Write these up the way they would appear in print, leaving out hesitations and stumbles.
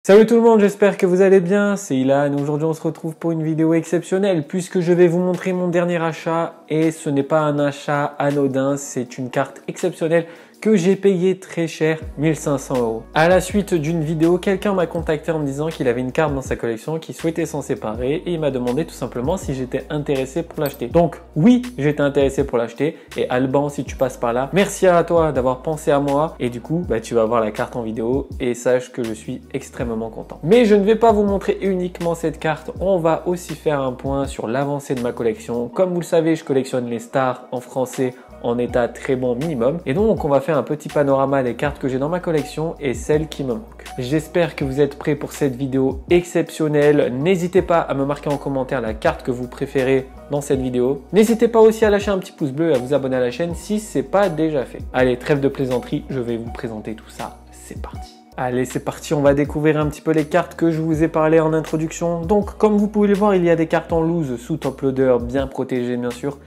Salut tout le monde, j'espère que vous allez bien, c'est Ilan. Aujourd'hui on se retrouve pour une vidéo exceptionnelle puisque je vais vous montrer mon dernier achat et ce n'est pas un achat anodin, c'est une carte exceptionnelle que j'ai payé très cher, 1500 €. À la suite d'une vidéo, quelqu'un m'a contacté en me disant qu'il avait une carte dans sa collection, qu'il souhaitait s'en séparer et il m'a demandé tout simplement si j'étais intéressé pour l'acheter. Donc oui, j'étais intéressé pour l'acheter et Alban, si tu passes par là, merci à toi d'avoir pensé à moi et du coup, tu vas voir la carte en vidéo et sache que je suis extrêmement content. Mais je ne vais pas vous montrer uniquement cette carte, on va aussi faire un point sur l'avancée de ma collection. Comme vous le savez, je collectionne les stars en français en état très bon minimum. Et donc, on va faire un petit panorama des cartes que j'ai dans ma collection et celles qui me manquent. J'espère que vous êtes prêts pour cette vidéo exceptionnelle. N'hésitez pas à me marquer en commentaire la carte que vous préférez dans cette vidéo. N'hésitez pas aussi à lâcher un petit pouce bleu et à vous abonner à la chaîne si ce n'est pas déjà fait. Allez, trêve de plaisanterie, je vais vous présenter tout ça. C'est parti. Allez, c'est parti, on va découvrir un petit peu les cartes que je vous ai parlé en introduction. Donc, comme vous pouvez le voir, il y a des cartes en loose sous top loader, bien protégées bien sûr,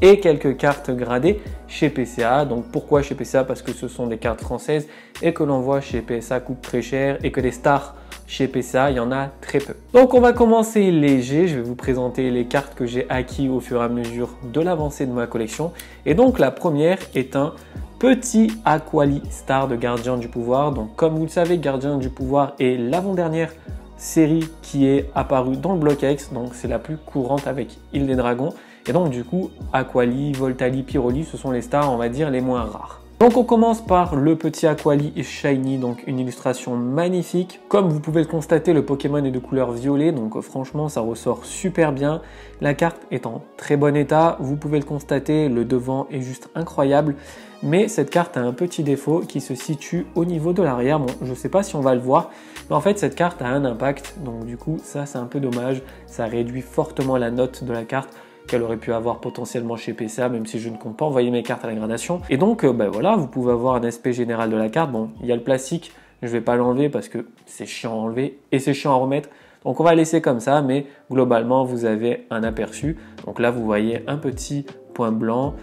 et quelques cartes gradées chez PCA. Donc pourquoi chez PCA? Parce que ce sont des cartes françaises et que l'on voit chez PSA coûte très cher et que les stars chez PCA, il y en a très peu. Donc on va commencer léger, je vais vous présenter les cartes que j'ai acquis au fur et à mesure de l'avancée de ma collection. Et donc la première est un petit Aquali Star de Gardien du Pouvoir. Donc comme vous le savez, Gardien du Pouvoir est l'avant-dernière série qui est apparue dans le bloc X, donc c'est la plus courante avec Île des Dragons. Et donc du coup, Aquali, Voltali, Pyroli, ce sont les stars, on va dire, les moins rares. Donc on commence par le petit Aquali Shiny, donc une illustration magnifique. Comme vous pouvez le constater, le Pokémon est de couleur violet, donc franchement ça ressort super bien. La carte est en très bon état, vous pouvez le constater, le devant est juste incroyable. Mais cette carte a un petit défaut qui se situe au niveau de l'arrière. Bon, je ne sais pas si on va le voir, mais en fait cette carte a un impact, donc du coup ça c'est un peu dommage. Ça réduit fortement la note de la carte qu'elle aurait pu avoir potentiellement chez PCA, même si je ne compte pas envoyer mes cartes à la gradation. Et donc voilà, vous pouvez avoir un aspect général de la carte. Bon, il y a le plastique, je ne vais pas l'enlever parce que c'est chiant à enlever et c'est chiant à remettre. Donc on va laisser comme ça, mais globalement vous avez un aperçu. Donc là vous voyez un petit point blanc.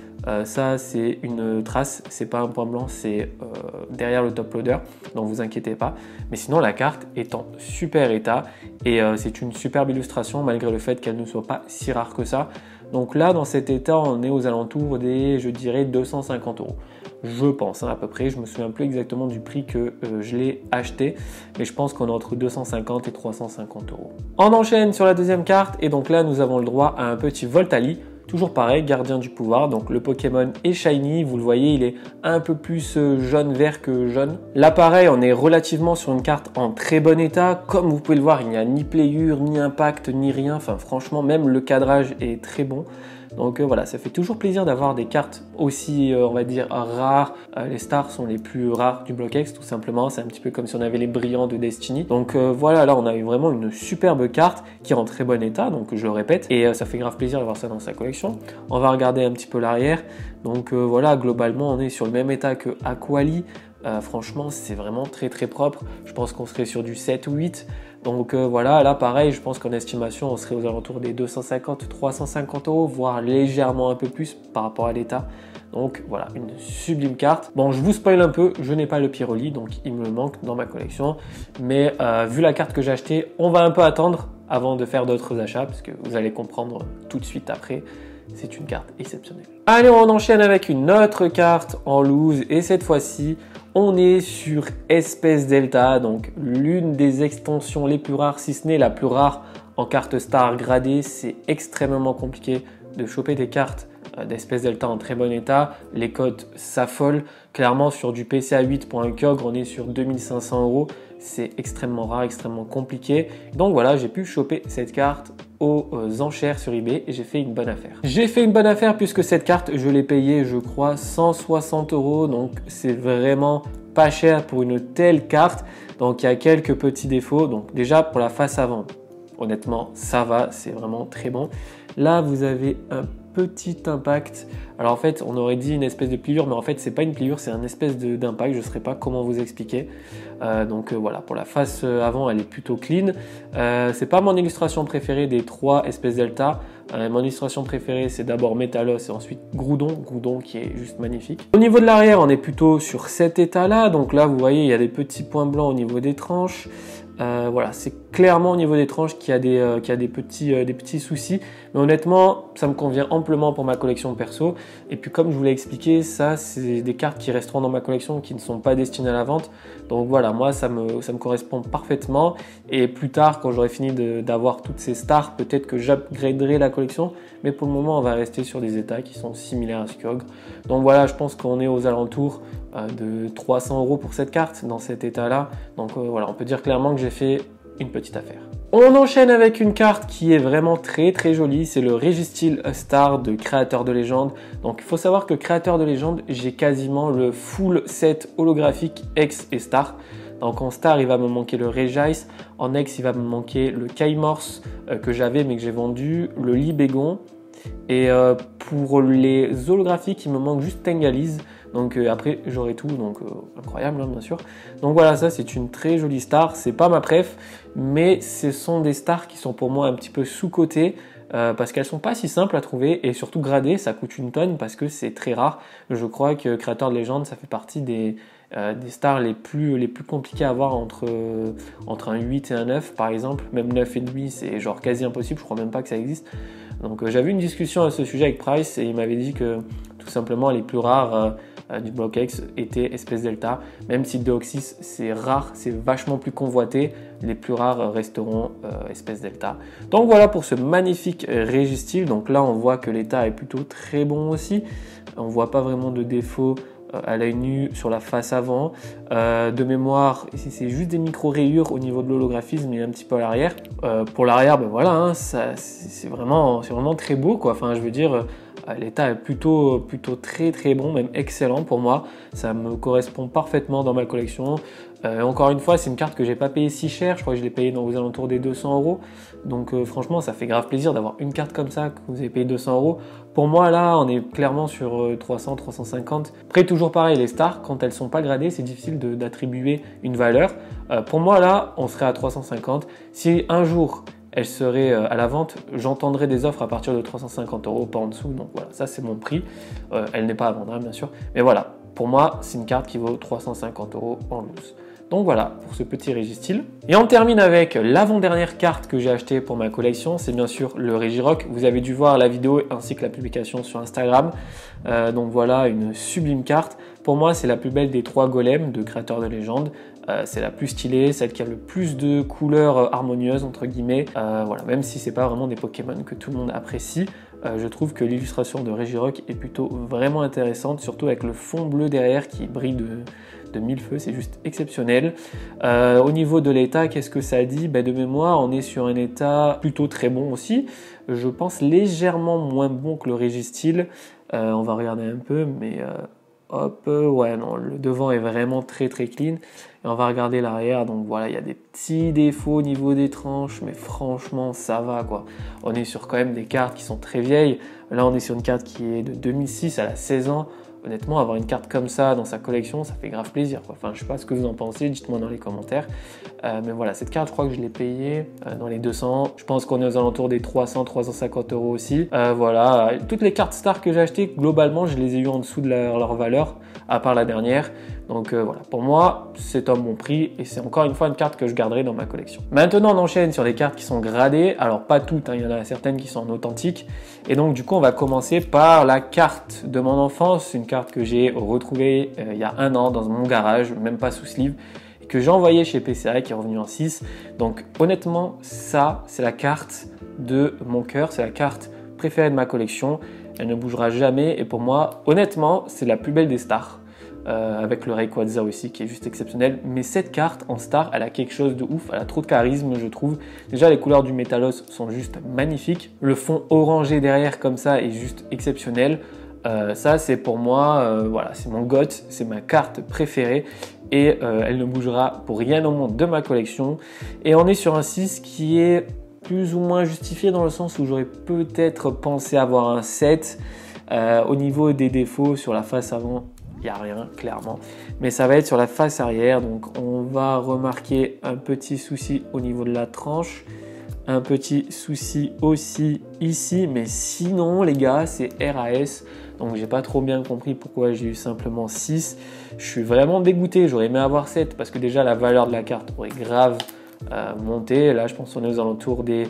Ça c'est une trace, c'est pas un point blanc, c'est derrière le top loader, donc vous inquiétez pas. Mais sinon la carte est en super état et c'est une superbe illustration malgré le fait qu'elle ne soit pas si rare que ça. Donc là dans cet état on est aux alentours des, je dirais, 250 €. Je pense à peu près, je me souviens plus exactement du prix que je l'ai acheté, mais je pense qu'on est entre 250 et 350 €. On enchaîne sur la deuxième carte et donc là nous avons le droit à un petit Voltali. Toujours pareil, Gardien du Pouvoir, donc le Pokémon est shiny, vous le voyez, il est un peu plus jaune-vert que jaune. Là pareil, on est relativement sur une carte en très bon état. Comme vous pouvez le voir, il n'y a ni playure, ni impact, ni rien. Enfin franchement, même le cadrage est très bon. Donc voilà, ça fait toujours plaisir d'avoir des cartes aussi, on va dire, rares. Les stars sont les plus rares du bloc X, tout simplement. C'est un petit peu comme si on avait les brillants de Destiny. Donc voilà, là on a eu vraiment une superbe carte qui est en très bon état, donc je le répète. Et ça fait grave plaisir d'avoir ça dans sa collection. On va regarder un petit peu l'arrière. Donc voilà, globalement on est sur le même état que Aquali. Franchement, c'est vraiment très très propre. Je pense qu'on serait sur du 7 ou 8. Donc voilà, là pareil, je pense qu'en estimation, on serait aux alentours des 250-350 €, voire légèrement un peu plus par rapport à l'état. Donc voilà, une sublime carte. Bon, je vous spoil un peu, je n'ai pas le Pyroli, donc il me manque dans ma collection. Mais vu la carte que j'ai achetée, on va un peu attendre avant de faire d'autres achats, parce que vous allez comprendre tout de suite après. C'est une carte exceptionnelle. Allez, on enchaîne avec une autre carte en loose et cette fois-ci, on est sur Espèce Delta, donc l'une des extensions les plus rares, si ce n'est la plus rare en carte star gradée. C'est extrêmement compliqué de choper des cartes d'Espèce Delta en très bon état. Les codes s'affolent. Clairement, sur du PCA 8 pour un Kyogre, on est sur 2500 €. C'est extrêmement rare, extrêmement compliqué. Donc voilà, j'ai pu choper cette carte aux enchères sur eBay et j'ai fait une bonne affaire. J'ai fait une bonne affaire puisque cette carte, je l'ai payée, je crois, 160 €. Donc c'est vraiment pas cher pour une telle carte. Donc il y a quelques petits défauts. Donc déjà pour la face avant, honnêtement, ça va, c'est vraiment très bon. Là, vous avez un petit impact. Alors en fait, on aurait dit une espèce de pliure, mais en fait, c'est pas une pliure, c'est un espèce d'impact. Je ne saurais pas comment vous expliquer. Voilà, pour la face avant, elle est plutôt clean. C'est pas mon illustration préférée des trois espèces Delta. Mon illustration préférée, c'est d'abord Métalos et ensuite Groudon qui est juste magnifique. Au niveau de l'arrière, on est plutôt sur cet état-là. Donc là, vous voyez, il y a des petits points blancs au niveau des tranches. Voilà, c'est clairement au niveau des tranches qu'il y a des petits soucis. Mais honnêtement, ça me convient amplement pour ma collection perso. Et puis comme je vous l'ai expliqué, ça c'est des cartes qui resteront dans ma collection, qui ne sont pas destinées à la vente. Donc voilà, moi ça me correspond parfaitement. Et plus tard, quand j'aurai fini d'avoir toutes ces stars, peut-être que j'upgraderai la collection. Mais pour le moment, on va rester sur des états qui sont similaires à Skjog. Donc voilà, je pense qu'on est aux alentours de 300 € pour cette carte dans cet état-là. Donc voilà, on peut dire clairement que j'ai fait une petite affaire. On enchaîne avec une carte qui est vraiment très très jolie, c'est le Registeel Star de Créateur de Légende. Donc il faut savoir que Créateur de Légende, j'ai quasiment le full set holographique X et Star. Donc en Star, il va me manquer le Regice, en X, il va me manquer le Kaimorse que j'avais mais que j'ai vendu, le Libégon. Et pour les holographiques, il me manque juste Tengalise. Donc après j'aurai tout, donc incroyable hein, bien sûr. Donc voilà, ça c'est une très jolie star, c'est pas ma préf, mais ce sont des stars qui sont pour moi un petit peu sous-cotées parce qu'elles sont pas si simples à trouver et surtout gradées, ça coûte une tonne parce que c'est très rare. Je crois que Créateur de Légende, ça fait partie des stars les plus compliquées à avoir entre un 8 et un 9 par exemple, même 9,5 c'est genre quasi impossible, je crois même pas que ça existe. Donc j'avais une discussion à ce sujet avec Price et il m'avait dit que tout simplement les plus rares du bloc X étaient espèce delta, même si Deoxys c'est rare, c'est vachement plus convoité, les plus rares resteront espèce delta. Donc voilà pour ce magnifique Registeel. Donc là on voit que l'état est plutôt très bon aussi, on voit pas vraiment de défaut à l'œil nu sur la face avant. De mémoire, ici c'est juste des micro rayures au niveau de l'holographisme et un petit peu à l'arrière. Pour l'arrière, ben voilà, hein, c'est vraiment très beau quoi. Enfin, je veux dire, l'état est plutôt très très bon, même excellent pour moi. Ça me correspond parfaitement dans ma collection. Encore une fois, c'est une carte que j'ai pas payée si cher. Je crois que je l'ai payée aux alentours des 200 €. Donc franchement, ça fait grave plaisir d'avoir une carte comme ça que vous avez payé 200 €. Pour moi, là, on est clairement sur 300, 350. Après, toujours pareil, les stars, quand elles sont pas gradées, c'est difficile d'attribuer une valeur. Pour moi, là, on serait à 350. Si un jour elle serait à la vente, j'entendrai des offres à partir de 350 €, pas en dessous. Donc voilà, ça c'est mon prix. Elle n'est pas à vendre, hein, bien sûr. Mais voilà, pour moi, c'est une carte qui vaut 350 € en loose. Donc voilà pour ce petit Registeel. Et on termine avec l'avant-dernière carte que j'ai achetée pour ma collection, c'est bien sûr le Regirock. Vous avez dû voir la vidéo ainsi que la publication sur Instagram. Donc voilà une sublime carte. Pour moi, c'est la plus belle des 3 golems de Créateur de Légende. C'est la plus stylée, celle qui a le plus de couleurs harmonieuses entre guillemets. Voilà, même si c'est pas vraiment des Pokémon que tout le monde apprécie, je trouve que l'illustration de Regirock est plutôt vraiment intéressante, surtout avec le fond bleu derrière qui brille de mille feux, c'est juste exceptionnel. Au niveau de l'état, qu'est-ce que ça dit? De mémoire, on est sur un état plutôt très bon aussi. Je pense légèrement moins bon que le Registeel. On va regarder un peu, mais hop, ouais, non, le devant est vraiment très très clean. Et on va regarder l'arrière, donc voilà, il y a des petits défauts au niveau des tranches, mais franchement, ça va quoi. On est sur quand même des cartes qui sont très vieilles. Là, on est sur une carte qui est de 2006, à la 16 ans. Honnêtement, avoir une carte comme ça dans sa collection, ça fait grave plaisir quoi. Enfin, je sais pas ce que vous en pensez, dites-moi dans les commentaires. Mais voilà, cette carte, je crois que je l'ai payée dans les 200. Je pense qu'on est aux alentours des 300, 350 € aussi. Voilà, toutes les cartes stars que j'ai achetées, globalement, je les ai eues en dessous de leur valeur, à part la dernière. Donc voilà, pour moi, c'est un bon prix et c'est encore une fois une carte que je garderai dans ma collection. Maintenant, on enchaîne sur les cartes qui sont gradées. Alors, pas toutes, hein, il y en a certaines qui sont en authentique. Et donc, du coup, on va commencer par la carte de mon enfance. Une carte que j'ai retrouvée il y a 1 an dans mon garage, même pas sous sleeve, et que j'ai envoyée chez PCA qui est revenue en 6. Donc, honnêtement, ça, c'est la carte de mon cœur. C'est la carte préférée de ma collection. Elle ne bougera jamais et pour moi, honnêtement, c'est la plus belle des stars. Avec le Rayquaza aussi qui est juste exceptionnel, mais cette carte en star elle a quelque chose de ouf, elle a trop de charisme je trouve. Déjà les couleurs du Métalos sont juste magnifiques, le fond orangé derrière comme ça est juste exceptionnel. Ça c'est pour moi, voilà, c'est mon GOAT, c'est ma carte préférée et elle ne bougera pour rien au monde de ma collection. Et on est sur un 6 qui est plus ou moins justifié dans le sens où j'aurais peut-être pensé avoir un 7. Au niveau des défauts sur la face avant, il n'y a rien clairement, mais ça va être sur la face arrière. Donc on va remarquer un petit souci au niveau de la tranche, un petit souci aussi ici, mais sinon les gars c'est RAS, donc j'ai pas trop bien compris pourquoi j'ai eu simplement 6. Je suis vraiment dégoûté, j'aurais aimé avoir 7 parce que déjà la valeur de la carte aurait grave monter. Là, je pense qu'on est aux alentours des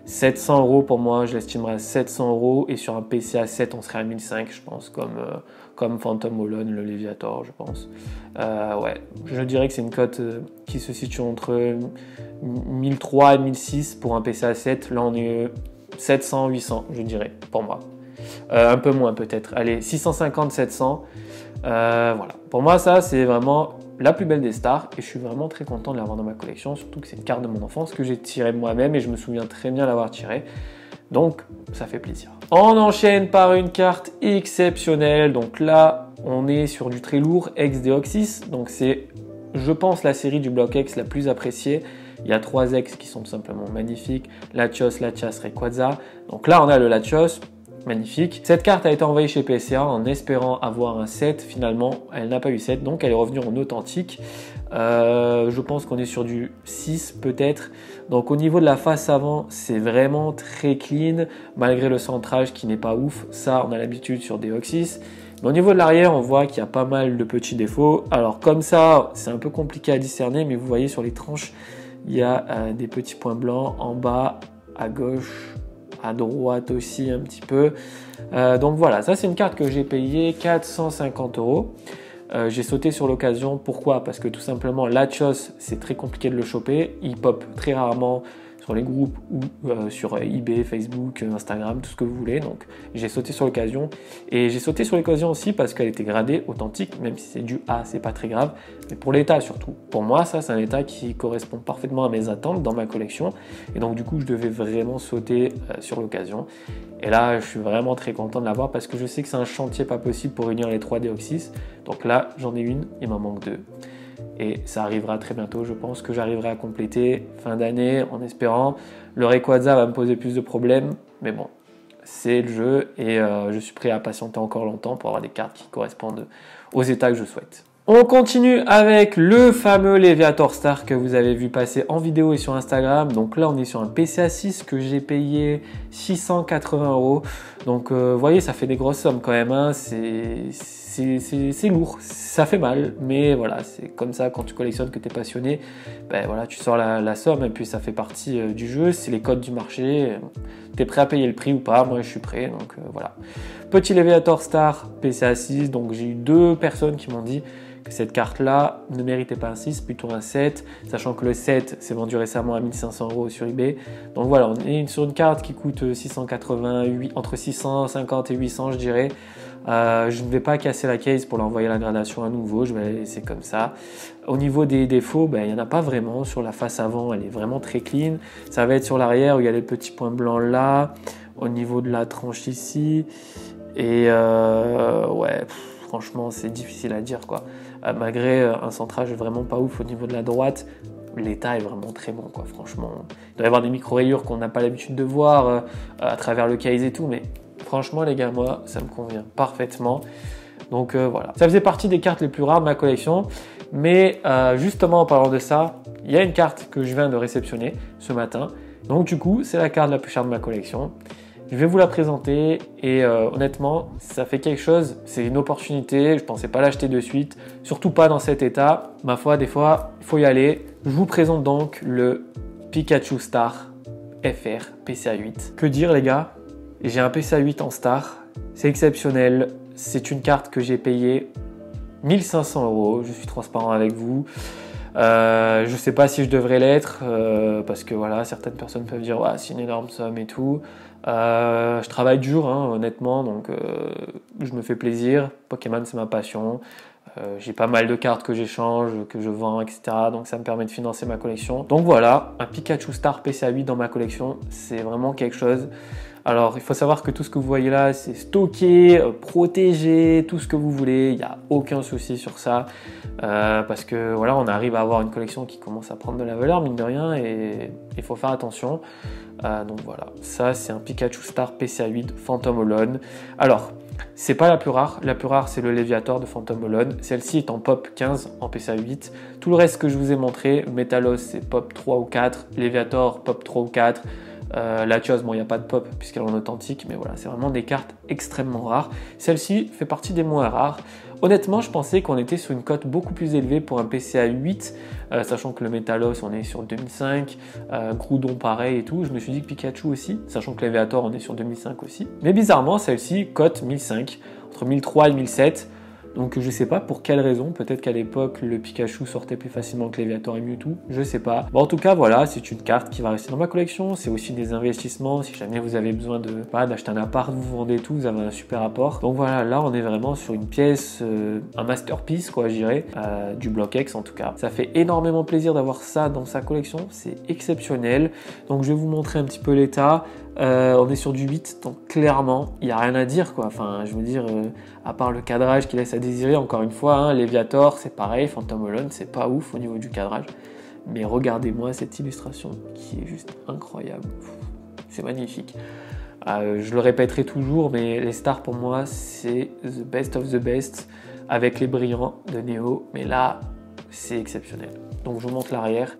700 euros pour moi, je l'estimerais à 700 euros. Et sur un PC à 7, on serait à 1500, je pense, comme Phantom Holon, le Leviator, je pense. Ouais, je dirais que c'est une cote qui se situe entre 1003 et 1006 pour un PC à 7. Là, on est 700, 800, je dirais, pour moi. Un peu moins peut-être. Allez, 650, 700. Voilà. Pour moi, ça, c'est vraiment la plus belle des stars et je suis vraiment très content de l'avoir dans ma collection, surtout que c'est une carte de mon enfance que j'ai tirée moi-même et je me souviens très bien l'avoir tirée. Donc, ça fait plaisir. On enchaîne par une carte exceptionnelle. Donc là, on est sur du très lourd, X Deoxys. Donc c'est, je pense, la série du bloc X la plus appréciée. Il y a 3 X qui sont tout simplement magnifiques. Latios, Latias, Rayquaza. Donc là, on a le Latios. Magnifique. Cette carte a été envoyée chez PSA en espérant avoir un 7. Finalement, elle n'a pas eu 7, donc elle est revenue en authentique. Je pense qu'on est sur du 6 peut-être. Donc au niveau de la face avant, c'est vraiment très clean, malgré le centrage qui n'est pas ouf. Ça, on a l'habitude sur Deoxys. Mais au niveau de l'arrière, on voit qu'il y a pas mal de petits défauts. Alors comme ça, c'est un peu compliqué à discerner, mais vous voyez sur les tranches, il y a des petits points blancs en bas, à gauche, à droite aussi un petit peu. Donc voilà, ça c'est une carte que j'ai payée 450 euros. J'ai sauté sur l'occasion. Pourquoi? Parce que tout simplement, Latios, c'est très compliqué de le choper. Il pop très rarement sur les groupes ou sur eBay, Facebook, Instagram, tout ce que vous voulez. Donc j'ai sauté sur l'occasion. Et j'ai sauté sur l'occasion aussi parce qu'elle était gradée authentique, même si c'est du A, c'est pas très grave. Mais pour l'état surtout. Pour moi, ça c'est un état qui correspond parfaitement à mes attentes dans ma collection. Et donc du coup, je devais vraiment sauter sur l'occasion. Et là, je suis vraiment très content de l'avoir parce que je sais que c'est un chantier pas possible pour unir les 3 Deoxys. Donc là, j'en ai une, il m'en manque 2. Et ça arrivera très bientôt, je pense que j'arriverai à compléter fin d'année en espérant. Le Rayquaza va me poser plus de problèmes, mais bon, c'est le jeu et je suis prêt à patienter encore longtemps pour avoir des cartes qui correspondent aux états que je souhaite. On continue avec le fameux Leviator Star que vous avez vu passer en vidéo et sur Instagram. Donc là, on est sur un PCA 6 que j'ai payé 680 euros. Donc, vous voyez, ça fait des grosses sommes quand même. Hein. C'est lourd, ça fait mal. Mais voilà, c'est comme ça quand tu collectionnes, que tu es passionné. Ben voilà, tu sors la somme et puis ça fait partie du jeu. C'est les codes du marché. Tu es prêt à payer le prix ou pas? Moi, je suis prêt. Donc voilà. Petit Leviator Star PCA 6. Donc j'ai eu 2 personnes qui m'ont dit que cette carte-là ne méritait pas un 6, plutôt un 7, sachant que le 7 s'est vendu récemment à 1500 euros sur eBay. Donc voilà, on est sur une carte qui coûte 688, entre 650 et 800, je dirais. Je ne vais pas casser la case pour l'envoyer à la gradation à nouveau, je vais la laisser comme ça. Au niveau des défauts, ben, il n'y en a pas vraiment. Sur la face avant, elle est vraiment très clean. Ça va être sur l'arrière où il y a les petits points blancs là, au niveau de la tranche ici. Et ouais, franchement, c'est difficile à dire quoi. Malgré un centrage vraiment pas ouf au niveau de la droite, l'état est vraiment très bon quoi, franchement. Il doit y avoir des micro-rayures qu'on n'a pas l'habitude de voir à travers le case et tout, mais franchement les gars, moi, ça me convient parfaitement. Donc voilà, ça faisait partie des cartes les plus rares de ma collection, mais justement en parlant de ça, il y a une carte que je viens de réceptionner ce matin. Donc du coup, c'est la carte la plus chère de ma collection. Je vais vous la présenter et honnêtement, ça fait quelque chose, c'est une opportunité, je ne pensais pas l'acheter de suite, surtout pas dans cet état. Ma foi, des fois, il faut y aller. Je vous présente donc le Pikachu Star FR PCA 8. Que dire les gars? J'ai un PCA 8 en Star, c'est exceptionnel, c'est une carte que j'ai payée 1500 euros, je suis transparent avec vous. Je ne sais pas si je devrais l'être parce que voilà, certaines personnes peuvent dire ouais, c'est une énorme somme et tout. Je travaille dur hein, honnêtement, donc je me fais plaisir. Pokémon c'est ma passion. J'ai pas mal de cartes que j'échange, que je vends, etc. Donc ça me permet de financer ma collection. Donc voilà, un Pikachu Star PCA 8 dans ma collection, c'est vraiment quelque chose. Alors, il faut savoir que tout ce que vous voyez là, c'est stocké, protégé, tout ce que vous voulez. Il n'y a aucun souci sur ça. Parce que voilà, on arrive à avoir une collection qui commence à prendre de la valeur, mine de rien, et il faut faire attention. Donc voilà, ça c'est un Pikachu Star PCA 8 Phantom Holon. Alors, c'est pas la plus rare. La plus rare, c'est le Leviator de Phantom Holon. Celle-ci est en pop 15 en PCA 8. Tout le reste que je vous ai montré, Metalos c'est pop 3 ou 4, Leviator pop 3 ou 4. Latios, bon, il n'y a pas de pop puisqu'elle est en authentique, mais voilà, c'est vraiment des cartes extrêmement rares. Celle-ci fait partie des moins rares. Honnêtement, je pensais qu'on était sur une cote beaucoup plus élevée pour un PCA 8, sachant que le Metalos, on est sur 2005, Groudon pareil et tout. Je me suis dit que Pikachu aussi, sachant que l'Eviator, on est sur 2005 aussi. Mais bizarrement, celle-ci cote 1005, entre 1003 et 1007. Donc je sais pas pour quelle raison, peut-être qu'à l'époque le Pikachu sortait plus facilement que l'Eviator et Mewtwo, je sais pas. Bon, en tout cas voilà, c'est une carte qui va rester dans ma collection, c'est aussi des investissements, si jamais vous avez besoin d'acheter un appart, vous vendez tout, vous avez un super apport. Donc voilà, là on est vraiment sur une pièce, un masterpiece quoi je dirais, du Block X en tout cas. Ça fait énormément plaisir d'avoir ça dans sa collection, c'est exceptionnel. Donc je vais vous montrer un petit peu l'état. On est sur du 8, donc clairement, il n'y a rien à dire quoi. Enfin, je veux dire, à part le cadrage qui laisse à désirer, encore une fois, hein, l'Eviator c'est pareil, Phantom Holon c'est pas ouf au niveau du cadrage. Mais regardez-moi cette illustration qui est juste incroyable. C'est magnifique. Je le répéterai toujours, mais les stars pour moi c'est the best of the best avec les brillants de Neo. Mais là, c'est exceptionnel. Donc je vous montre l'arrière.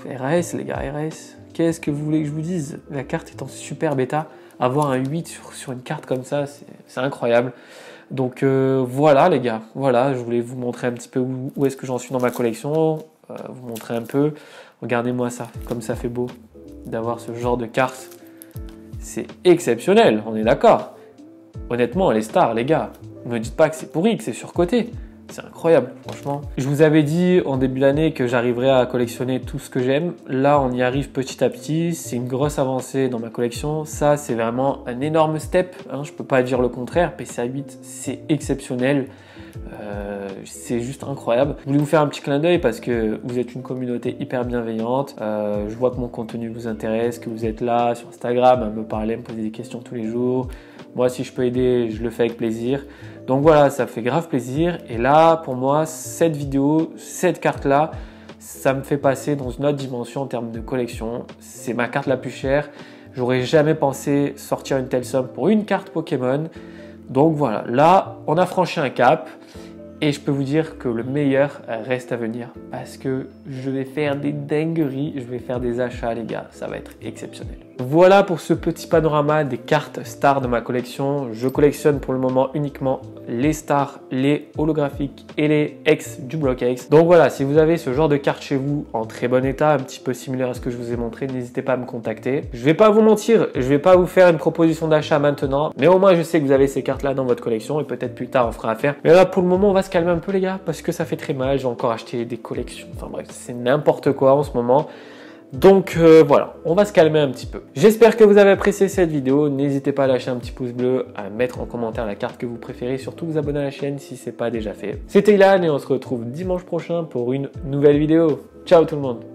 RS les gars, RS. Qu'est-ce que vous voulez que je vous dise? La carte est en super bêta. Avoir un 8 sur une carte comme ça, c'est incroyable. Donc voilà les gars, voilà, je voulais vous montrer un petit peu où est-ce que j'en suis dans ma collection. Vous montrer un peu. Regardez-moi ça, comme ça fait beau d'avoir ce genre de carte. C'est exceptionnel, on est d'accord. Honnêtement, les stars, les gars, ne me dites pas que c'est pourri, que c'est surcoté. C'est incroyable, franchement. Je vous avais dit en début d'année que j'arriverais à collectionner tout ce que j'aime. Là, on y arrive petit à petit. C'est une grosse avancée dans ma collection. Ça, c'est vraiment un énorme step. Hein, je peux pas dire le contraire. PCA 8, c'est exceptionnel. C'est juste incroyable. Je voulais vous faire un petit clin d'œil parce que vous êtes une communauté hyper bienveillante. Je vois que mon contenu vous intéresse, que vous êtes là sur Instagram à me parler, à me poser des questions tous les jours. Moi, si je peux aider, je le fais avec plaisir. Donc voilà, ça fait grave plaisir. Et là, pour moi, cette vidéo, cette carte-là, ça me fait passer dans une autre dimension en termes de collection. C'est ma carte la plus chère. J'aurais jamais pensé sortir une telle somme pour une carte Pokémon. Donc voilà, là, on a franchi un cap. Et je peux vous dire que le meilleur reste à venir parce que je vais faire des dingueries, je vais faire des achats les gars, ça va être exceptionnel. Voilà pour ce petit panorama des cartes stars de ma collection. Je collectionne pour le moment uniquement les stars, les holographiques et les X du Block X. Donc voilà, si vous avez ce genre de cartes chez vous en très bon état, un petit peu similaire à ce que je vous ai montré, n'hésitez pas à me contacter. Je vais pas vous mentir, je vais pas vous faire une proposition d'achat maintenant, mais au moins je sais que vous avez ces cartes là dans votre collection et peut-être plus tard on fera affaire. Mais là pour le moment on va se calmer un peu les gars parce que ça fait très mal, j'ai encore acheté des collections, enfin bref c'est n'importe quoi en ce moment. Donc voilà, on va se calmer un petit peu. J'espère que vous avez apprécié cette vidéo. N'hésitez pas à lâcher un petit pouce bleu, à mettre en commentaire la carte que vous préférez, surtout vous abonner à la chaîne si ce n'est pas déjà fait. C'était Ilan et on se retrouve dimanche prochain pour une nouvelle vidéo. Ciao tout le monde!